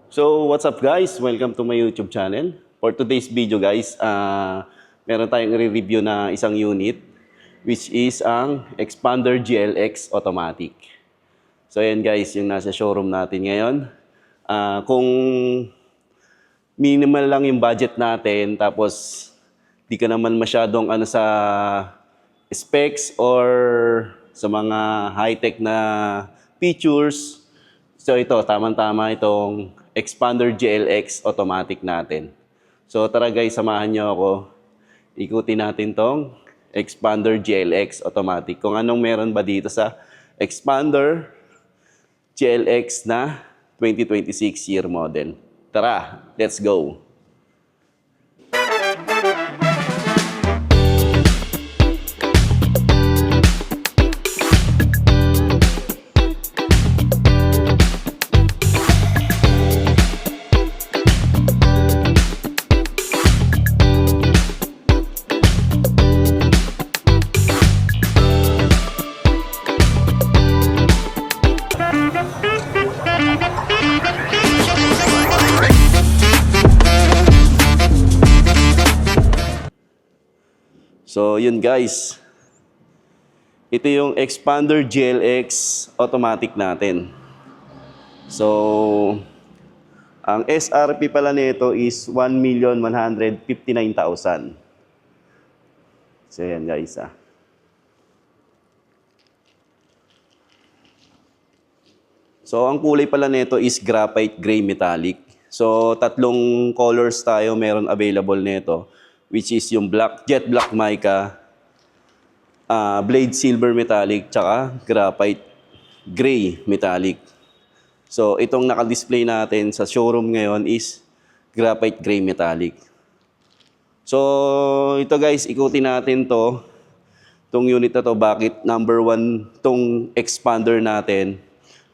So, what's up guys? Welcome to my YouTube channel. For today's video guys, meron tayong i-review na isang unit which is ang Expander GLX Automatic. So, ayan guys, yung nasa showroom natin ngayon. Kung minimal lang yung budget natin tapos di ka naman masyadong sa specs or sa mga high-tech na features. So ito, tamang-tama itong Expander GLX Automatic natin. So tara guys, samahan nyo ako. Ikutin natin tong Expander GLX Automatic. Kung anong meron ba dito sa Expander GLX na 2026 year model. Tara, let's go! So, yun guys. Ito yung Expander GLX Automatic natin. So, ang SRP pala nito is 1,159,000. So, yan guys So, ang kulay pala nito is graphite gray metallic. So, tatlong colors tayo meron available nito, which is yung jet black mica, blade silver metallic, tsaka graphite gray metallic. So, itong naka-display natin sa showroom ngayon is graphite gray metallic. So, ito guys, ikutin natin tong unit na to, bakit number 1 tong Expander natin.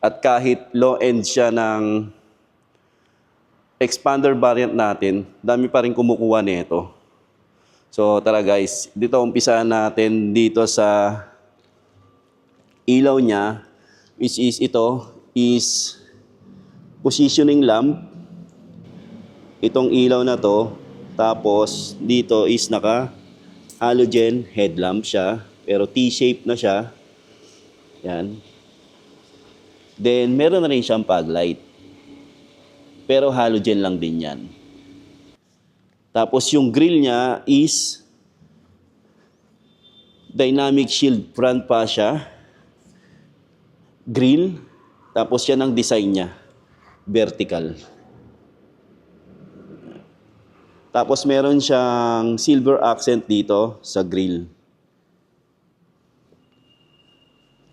At kahit low-end siya ng Expander variant natin, dami pa rin kumukuha nito. So tara guys, dito umpisahan natin dito sa ilaw niya, which is ito is positioning lamp. Itong ilaw na to, tapos dito is naka halogen headlamp siya, pero T-shape na siya. Yan. Then meron na rin siyang fog light. Pero halogen lang din yan. Tapos yung grill niya is dynamic shield front pa siya. Grill. Tapos yan ang design niya. Vertical. Tapos meron siyang silver accent dito sa grill.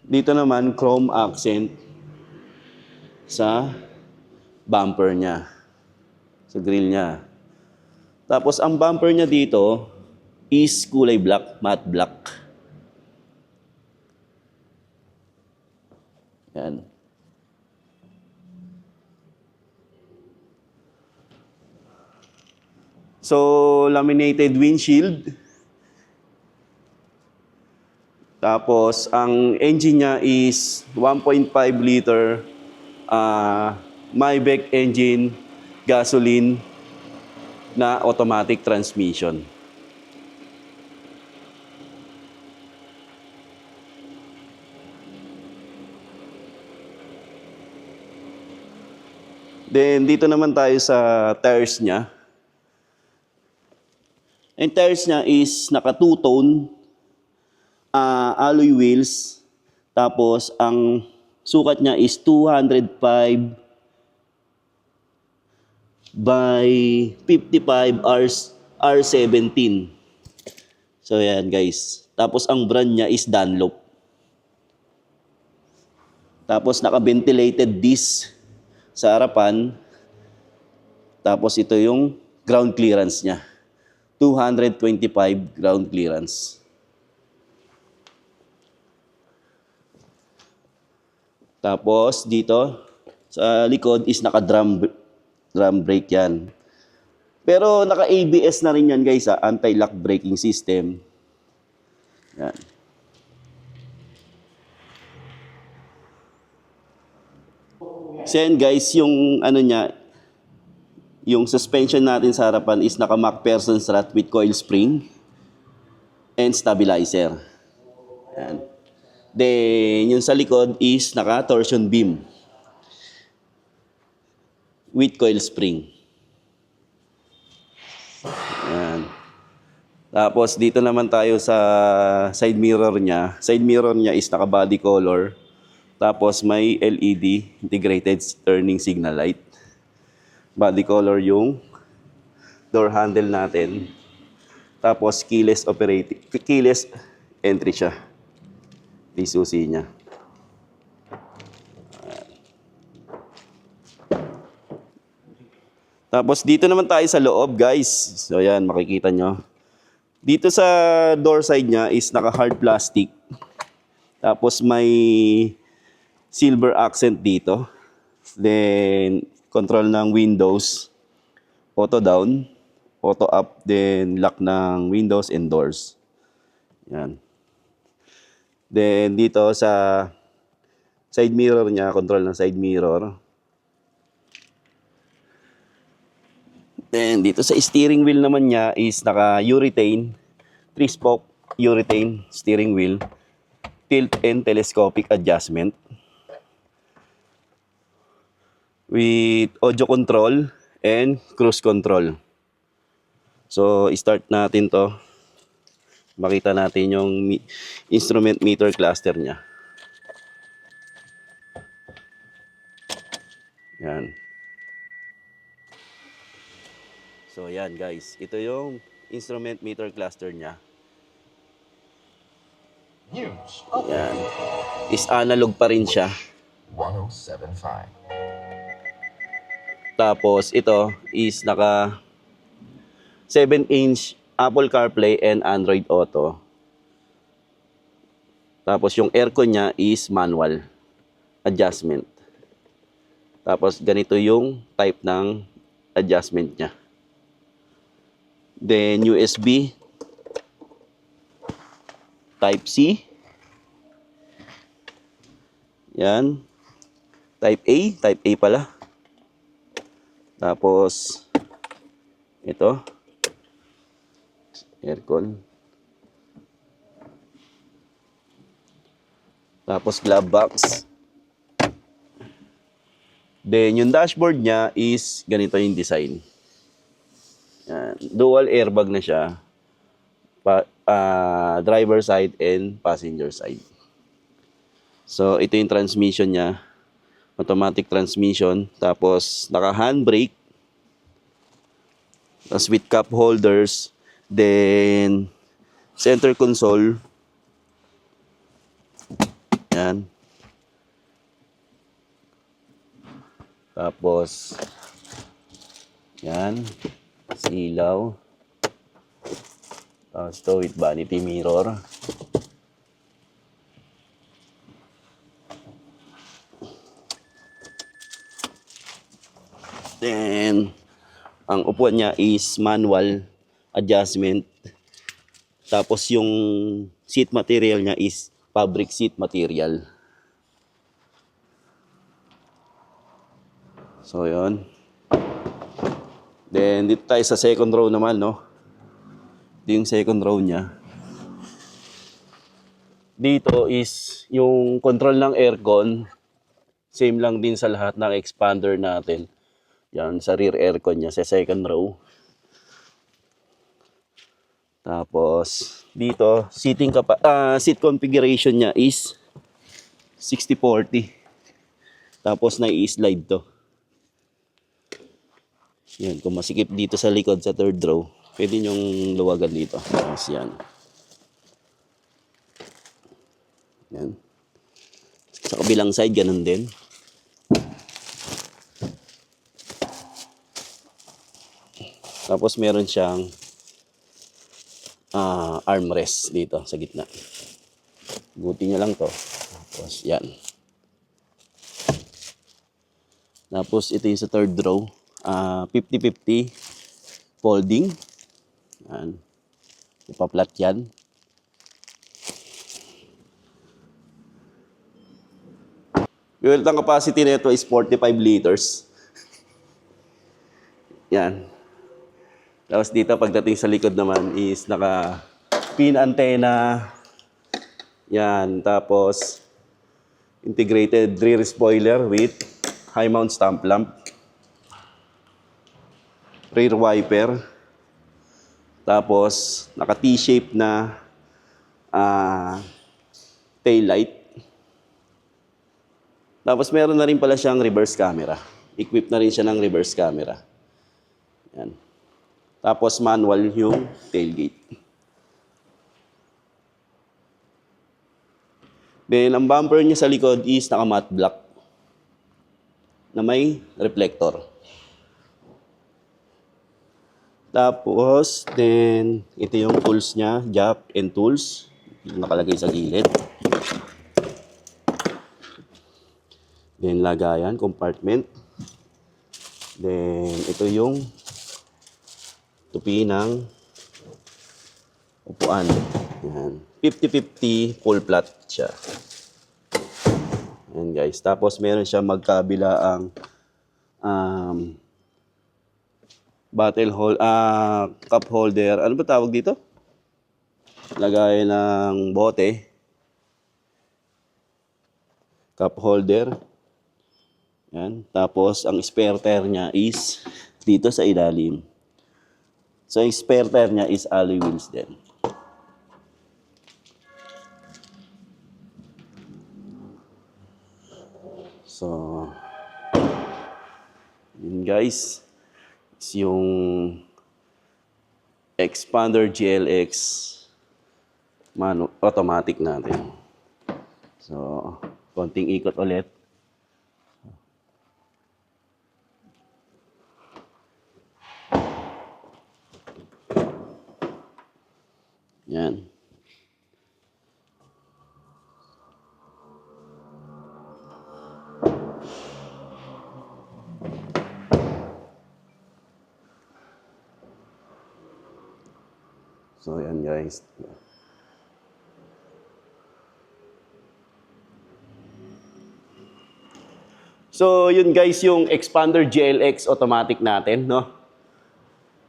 Dito naman chrome accent sa bumper niya. Sa grill niya. Tapos ang bumper niya dito is kulay black, matte black. Yan. So, laminated windshield. Tapos, ang engine niya is 1.5 liter Maybach engine, gasoline, na automatic transmission. Then dito naman tayo sa tires niya. Ang tires niya is naka two-tone alloy wheels. Tapos ang sukat niya is 205 by 55 R17. So yan guys. Tapos ang brand niya is Dunlop. Tapos naka-ventilated disc sa harapan. Tapos ito yung ground clearance niya. 225 ground clearance. Tapos dito sa likod is naka-drum brake yan. Pero naka-ABS na rin yan guys, anti-lock braking system. Yan. So yan guys, yung ano niya, Yung suspension natin sa harapan is naka MacPherson strut with coil spring and stabilizer. Yan. Then, yung sa likod is naka torsion beam with coil spring. Yan. Tapos dito naman tayo sa side mirror niya. Side mirror niya is naka body color. Tapos may LED, integrated turning signal light. Body color yung door handle natin. Tapos keyless entry siya. Yung susi niya. Tapos dito naman tayo sa loob, guys. So yan, makikita nyo. Dito sa door side niya is naka hard plastic. Tapos may silver accent dito. Then control ng windows, auto down, auto up, then lock ng windows and doors. Yan. Then dito sa side mirror niya, control ng side mirror. Then dito sa steering wheel naman niya is naka-urethane, 3-spoke urethane steering wheel, tilt and telescopic adjustment with audio control and cruise control. So, start natin to. Makita natin yung instrument meter cluster niya. Yan. So, yan guys. Ito yung instrument meter cluster niya. News Yan. Is analog pa rin siya. 1075. Tapos, ito is naka 7-inch Apple CarPlay and Android Auto. Tapos, yung aircon niya is manual adjustment. Tapos, ganito yung type ng adjustment niya. Then, USB, Type-C. Yan. Type-A pala. Tapos, ito. Aircon. Tapos, glove box. Then, yung dashboard niya is ganito yung design. Yan. Dual airbag na siya. Driver side and passenger side. So, ito yung transmission niya. Automatic transmission. Tapos, naka-handbrake. Tapos, with cup holders. Then, center console. Yan. Tapos, yan. Ilaw. Tapos ito with vanity mirror. Then, ang upuan niya is manual adjustment. Tapos yung seat material niya is fabric seat material. So, yun. Then, dito tayo sa second row naman, no? Ito yung second row niya. Dito is yung control ng aircon. Same lang din sa lahat ng expander natin. Yan, sa rear aircon niya, sa second row. Tapos, dito, seat configuration niya is 60-40. Tapos, nai-slide to. Yan, kung masikip dito sa likod sa third row, pwede nyong luwagan dito. Tapos yan. Yan. Sa kabilang side, ganun din. Tapos meron siyang armrest dito sa gitna. Guti nyo lang to. Tapos yan. Tapos ito yung sa third row. 50-50 folding. Yan. Ipaplat yan. Fuel tank capacity nito is 45 liters. Yan. Tapos dito pagdating sa likod naman is naka pin antenna. Yan. Tapos integrated rear spoiler with high mount stump lamp. Rear wiper. Tapos naka T-shape na tail light. Tapos meron na rin pala siyang reverse camera. Equipped na rin siya ng reverse camera. Yan. Tapos manual yung tailgate. Then ang bumper niya sa likod is naka matte black na may reflector. Tapos then ito yung tools niya, jack and tools. Nakalagay sa gilid. Then lagayan, compartment. Then ito yung tupi ng upuan. Yan. 50-50 full flat siya. Yan guys. Tapos meron siya magkabilaang cup holder. Ano ba tawag dito? Lagay ng bote. Cup holder. Yan. Tapos ang spare tire niya is dito sa ilalim. So yung spare tire niya is alloy wheels din. So yun guys. Is yung Expander GLX automatic natin. So konting ikot ulit. Yan. So, yan guys. So, yun guys yung Expander GLX automatic natin, no?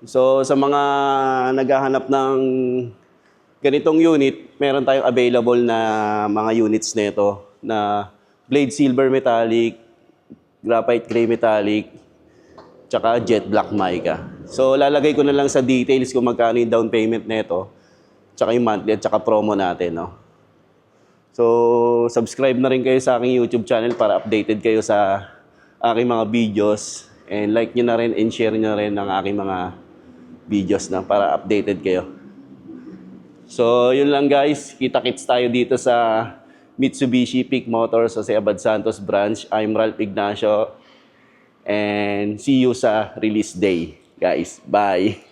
So, sa mga naghahanap ng ganitong unit, meron tayong available na mga units nito na blade silver metallic, graphite gray metallic, tsaka jet black mica. So, lalagay ko na lang sa details kung magkano yung down payment nito, tsaka yung monthly at tsaka promo natin, no? So, subscribe na rin kayo sa aking YouTube channel para updated kayo sa aking mga videos. And like nyo na rin and share nyo rin ang aking mga videos na para updated kayo. So, yun lang guys. Kita-kits tayo dito sa Mitsubishi Peak Motors sa Abad Santos branch. I'm Ralph Ignacio. And see you sa release day, guys. Bye!